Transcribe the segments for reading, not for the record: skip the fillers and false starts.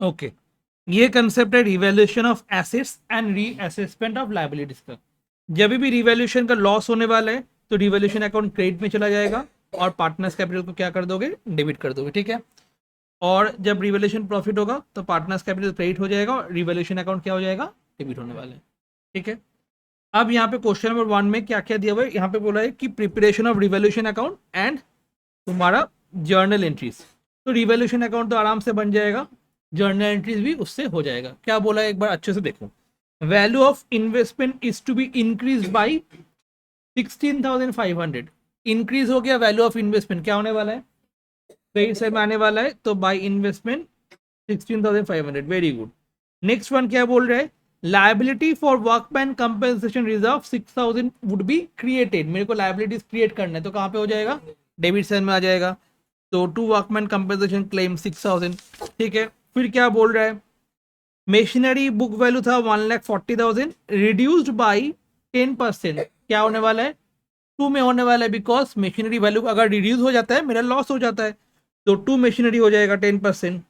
Okay, ये concept है revaluation of assets and reassessment of liabilities का। जब भी रिवैल्यूएशन का लॉस होने वाला है तो रिवैल्यूएशन अकाउंट क्रेडिट में चला जाएगा और पार्टनर्स कैपिटल को क्या कर दोगे, डेबिट कर दोगे, ठीक है। और जब रिवैल्यूएशन प्रॉफिट होगा तो पार्टनर्स कैपिटल क्रेडिट हो जाएगा और रिवैल्यूएशन अकाउंट क्या हो जाएगा, डेबिट होने वाला है, ठीक है। अब यहाँ पे क्वेश्चन नंबर 1 में क्या क्या दिया हुआ है, यहाँ पे बोला है कि preparation of revaluation account and तुम्हारा जर्नल एंट्रीज। तो रिवैल्यूएशन अकाउंट तो आराम से बन जाएगा, जर्नल एंट्रीज भी उससे हो जाएगा। क्या बोला है एक बार अच्छे से देखो, value of investment is to be increase by 16,500। Increase हो गया वैल्यू ऑफ इन्वेस्टमेंट, क्या होने वाला है, क्रेडिट साइड में आने वाला है, तो by investment 16,500, very good. Next one क्या बोल रहा है, liability for workman compensation reserve 6,000 would be created. मेरे को लायबिलिटीज क्रिएट करना है तो कहाँ पे हो जाएगा, डेबिट साइड में आ जाएगा। तो टू वर्कमैन कंपेंसेशन क्लेम 6,000, ठीक है। फिर क्या बोल रहा है, मेशनरी बुक वैल्यू था 1,40,000 रिड्यूस्ड बाई 10%। क्या होने वाला है, 2 में होने वाला है, बिकॉज मशीनरी वैल्यू अगर रिड्यूस हो जाता है मेरा लॉस हो जाता है, तो 2 मशीनरी हो जाएगा 10%।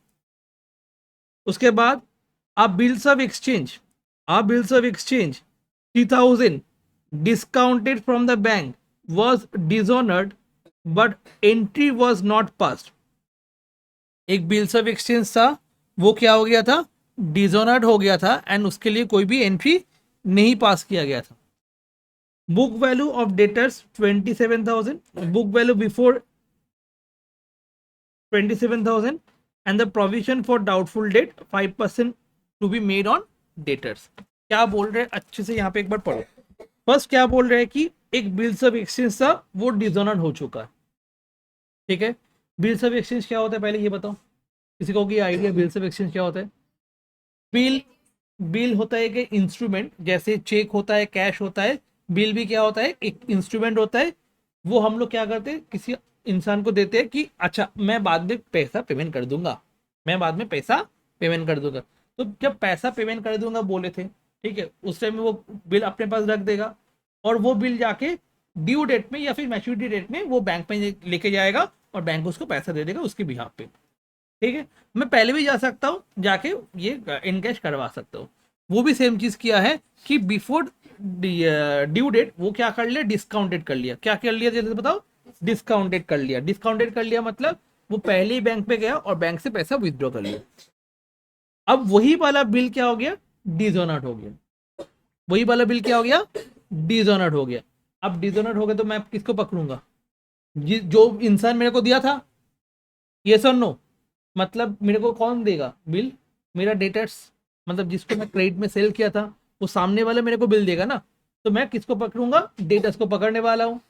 उसके बाद आप bills of exchange, 3,000 discounted from the bank was dishonoured but entry was not passed. एक बिल्स ऑफ एक्सचेंज था, वो क्या हो गया था, डिसऑनर्ड हो गया था एंड उसके लिए कोई भी एंट्री नहीं पास किया गया था। Book value of debtors 27,000, book value before 27,000 and the provision for doubtful debt 5% to be made on debtors. क्या बोल रहे हैं अच्छे से यहाँ पे एक बार पढ़ो। फर्स्ट क्या बोल रहे हैं कि एक बिल्स ऑफ एक्सचेंज था वो डिसऑनर्ड हो चुका है, ठीक है। बिल्स ऑफ एक्सचेंज क्या होता है पहले ये बताओ, किसी को आइडिया बिल्स ऑफ एक्सचेंज क्या होता है। बिल, बिल होता है कि इंस्ट्रूमेंट, जैसे चेक होता है, कैश होता है, बिल भी क्या होता है, एक इंस्ट्रूमेंट होता है। वो हम लोग क्या करते हैं, किसी इंसान को देते हैं कि अच्छा मैं बाद में पैसा पेमेंट कर दूंगा, मैं बाद में पैसा पेमेंट कर दूंगा। तो जब पैसा पेमेंट कर दूंगा बोले थे, ठीक है, उस टाइम में वो बिल अपने पास रख देगा और वो बिल जाके ड्यू डेट में या फिर मैच्योरिटी डेट में वो बैंक में लेके जाएगा और बैंक उसको पैसा दे देगा उसके बिहाफ पे, ठीक है। मैं पहले भी जा सकता हूँ, जाके ये इनकैश करवा सकता हूँ। वो भी सेम चीज किया है कि बिफोर ड्यू डेट वो क्या कर लिया, डिस्काउंटेड कर लिया। क्या कर लिया जल्दी बताओ, डिस्काउंटेड कर लिया। डिस्काउंटेड कर लिया मतलब वो पहले ही बैंक पे गया और बैंक से पैसा विथड्रॉ कर लिया। अब वही वाला बिल क्या हो गया, डिसऑनर्ड हो गया। वही वाला बिल क्या हो गया, डिसऑनर्ड हो गया। अब डिसऑनर्ड हो गया तो मैं किसको पकड़ूंगा, जो इंसान मेरे को दिया था, यस और नो। मतलब मेरे को कौन देगा बिल, मेरा डेटर्स, मतलब जिसको मैं क्रेडिट में सेल किया था वो सामने वाला मेरे को बिल देगा ना। तो मैं किसको पकड़ूंगा, डेटर्स को पकड़ने वाला हूँ।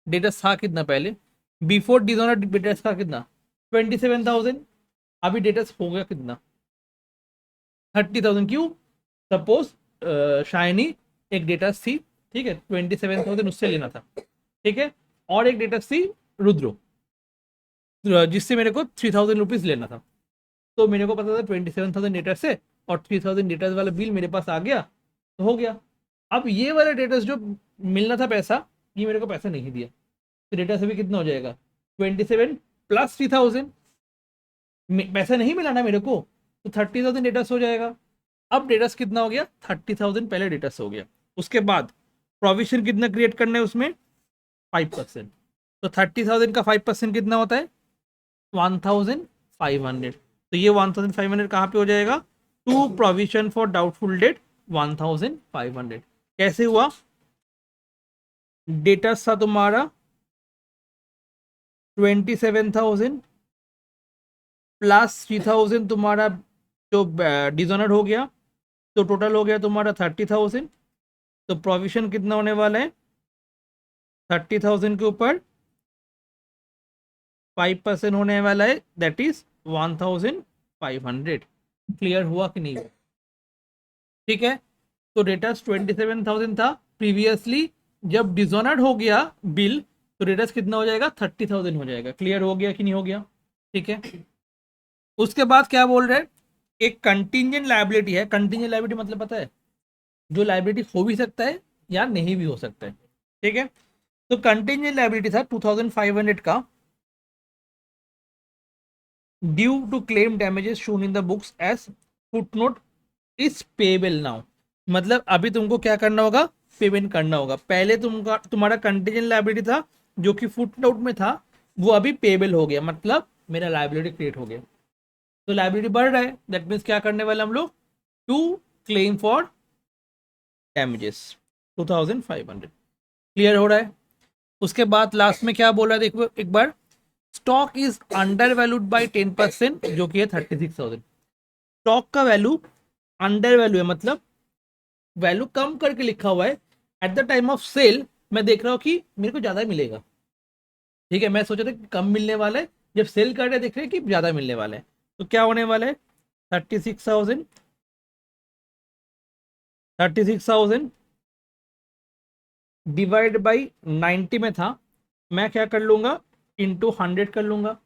डेटर्स था कितना पहले, बिफोर डिसऑनर डेटर्स था कितना, 27,000। अभी डेटर्स हो गया कितना, 30,000। क्यों, सपोज शाइनी एक डेटर्स थी, ठीक है, 27,000 उससे लेना था, ठीक है। और एक डेटर्स थी रुद्रो, जिससे मेरे को 3,000 रुपीज लेना था। तो मेरे को पता था 27,000 डेटर्स से और 3,000 डेटर्स वाला बिल मेरे पास आ गया, तो हो गया। अब ये वाला डेटर्स जो मिलना था पैसा, ये मेरे को पैसा नहीं दिया, तो डेटर्स अभी कितना हो जाएगा, 27 प्लस 3,000। पैसा नहीं मिला ना मेरे को, तो 30,000 डेटर्स हो जाएगा। अब डेटर्स कितना हो गया, 30,000 पहले डेटर्स हो गया। उसके बाद प्रोविजन कितना क्रिएट करना है उसमें, 5%। तो 30,000 का 5% कितना होता है, 1,500। तो ये 1,500 कहाँ पे हो जाएगा, to provision for doubtful debt 1,500। कैसे हुआ, डेटा था तुम्हारा 27,000 प्लस 3,000 तुम्हारा जो डिसऑनर्ड हो गया, तो टोटल हो गया तुम्हारा 30,000। तो प्रोविजन कितना होने वाला है, 30,000 के ऊपर 5% होने वाला है, दैट इज 1,500। क्लियर हुआ कि नहीं, ठीक है। तो डेटर्स 27,000 था प्रीवियसली, जब डिसऑनर्ड हो गया बिल तो डेटर्स कितना हो जाएगा, 30,000 हो जाएगा। क्लियर हो गया कि नहीं हो गया, ठीक है। उसके बाद क्या बोल रहे हैं, एक कंटिंजेंट लायबिलिटी है। कंटिंजेंट लायबिलिटी मतलब पता है, जो लायबिलिटी हो भी सकता है या नहीं भी हो सकता है, ठीक है। तो कंटिंजेंट लायबिलिटी था 2,500 का, due to claim damages shown in the books as footnote is payable now. मतलब अभी तुमको क्या करना होगा, पेमेंट करना होगा। पहले तुम्हारा कंटीजेंट लायबिलिटी था जो कि फुटनोट में था, वो अभी पेबल हो गया, मतलब मेरा लायबिलिटी क्रिएट हो गया। तो लायबिलिटी बढ़ रहा है, दैट मीन्स क्या करने वाले हम लोग, to claim for damages 2500। Clear हो रहा है। उसके बाद लास्ट में क्या बोला देखो एक बार, stock is undervalued by 10%, जो कि है 36,000। स्टॉक का वैल्यू अंडर वैल्यू है, मतलब वैल्यू कम करके लिखा हुआ है। At the time of sale मैं देख रहा हूँ कि मेरे को ज्यादा मिलेगा। ठीक है, मैं सोचा था कि कम मिलने वाला है, जब सेल कर रहे देख रहे हैं कि ज्यादा मिलने वाला है। तो क्या होने वाला है, 36,000, 36,000 डिवाइड बाई 90 में था, मैं क्या कर लूंगा, इंटू 100 कर लूंगा,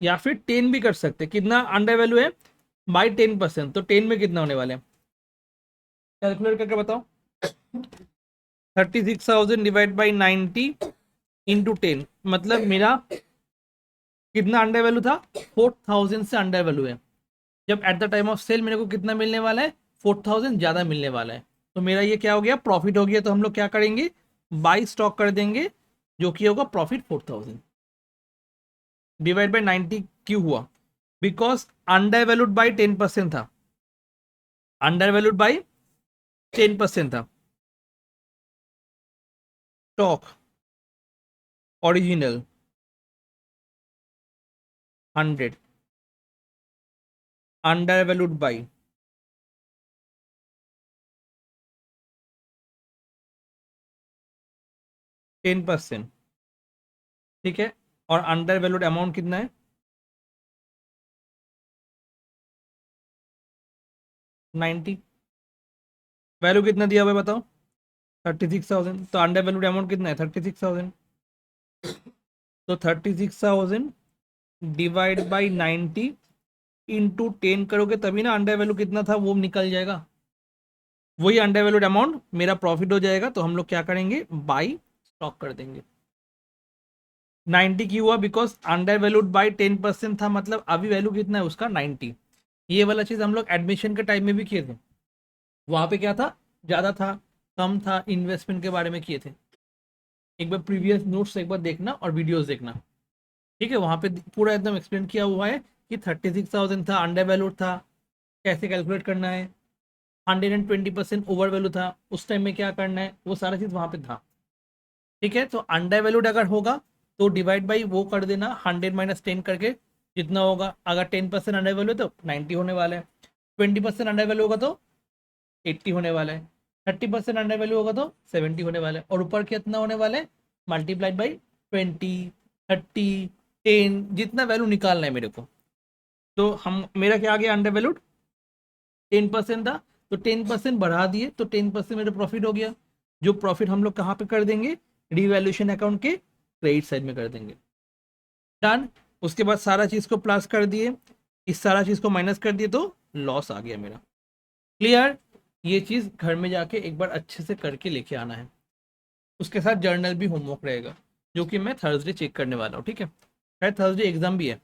या फिर 10 भी कर सकते। कितना अंडर वैल्यू है, बाई 10%, तो 10 में कितना होने वाले हैं, कैलकुलेट करके बताओ। 36,000 डिवाइड बाई 90 इंटू 10, मतलब मेरा कितना अंडर वैल्यू था, 4,000 से अंडर वैल्यू है। जब at the time of sale मेरे को कितना मिलने वाला है, 4,000 ज्यादा मिलने वाला है। तो मेरा ये क्या हो गया, प्रॉफिट हो गया। तो हम लोग क्या करेंगे, बाई स्टॉक कर देंगे, जो कि होगा प्रॉफिट 4,000 डिवाइड बाई 90। क्यों हुआ, बिकॉज अंडर वैल्यूड बाई 10% था, अंडर वैल्यूड बाई 10% था। Stock original 100 under valued by 10%। ठीक है, और अंडर वैल्यूड अमाउंट कितना है, 90। वैल्यू कितना दिया हुआ है बताओ, 36,000। तो अंडर वैल्यूड अमाउंट कितना है, 36,000। तो 36,000 डिवाइड बाई 90 इंटू 10 करोगे तभी ना अंडर वैल्यू कितना था वो निकल जाएगा, वही अंडर वैल्यूड अमाउंट मेरा प्रॉफिट हो जाएगा। तो हम लोग क्या करेंगे, बाई स्टॉक कर देंगे। 90 क्यों हुआ, बिकॉज अंडर वैल्यूड बाई 10% था, मतलब अभी वैल्यू कितना है उसका, 90। ये वाला चीज हम लोग एडमिशन के टाइम में भी किए थे। वहां पे क्या था, ज्यादा था, कम था, इन्वेस्टमेंट के बारे में किए थे। एक बार प्रीवियस नोट्स एक बार देखना और वीडियोस देखना। ठीक है, वहां पे पूरा एकदम एक्सप्लेन किया हुआ है कि 36,000 था, अंडर वैल्यूड था, कैसे कैलकुलेट करना है। 120% ओवर वैल्यू था, उस टाइम में क्या करना है, वो सारा चीज वहां पे था। ठीक है, तो अंडर वैल्यूड अगर होगा तो डिवाइड बाई वो कर देना, 100 - 10 करके जितना होगा। अगर 10% अंडर वैल्यू है तो 90 होने वाला है, 20% अंडर वैल्यू होगा तो 80 होने वाला है, 30% अंडर वैल्यू होगा तो 70 होने वाला है, और ऊपर कितना होने वाला है, मल्टीप्लाइड बाई 20, 30, 10, जितना वैल्यू निकालना है मेरे को। तो हम मेरा क्या आ गया, अंडर वैल्यूड 10% था, तो 10% बढ़ा दिए तो 10% मेरा प्रॉफिट हो गया। जो प्रॉफिट हम लोग कहाँ पे कर देंगे, रिवैल्यूएशन अकाउंट के क्रेडिट साइड में कर देंगे। डन। उसके बाद सारा चीज को प्लस कर दिए, इस सारा चीज को माइनस कर दिए, तो लॉस आ गया मेरा। क्लियर। ये चीज घर में जाके एक बार अच्छे से करके लेके आना है। उसके साथ जर्नल भी होमवर्क रहेगा, जो कि मैं थर्सडे चेक करने वाला हूँ। ठीक है, खैर थर्सडे एग्जाम भी है।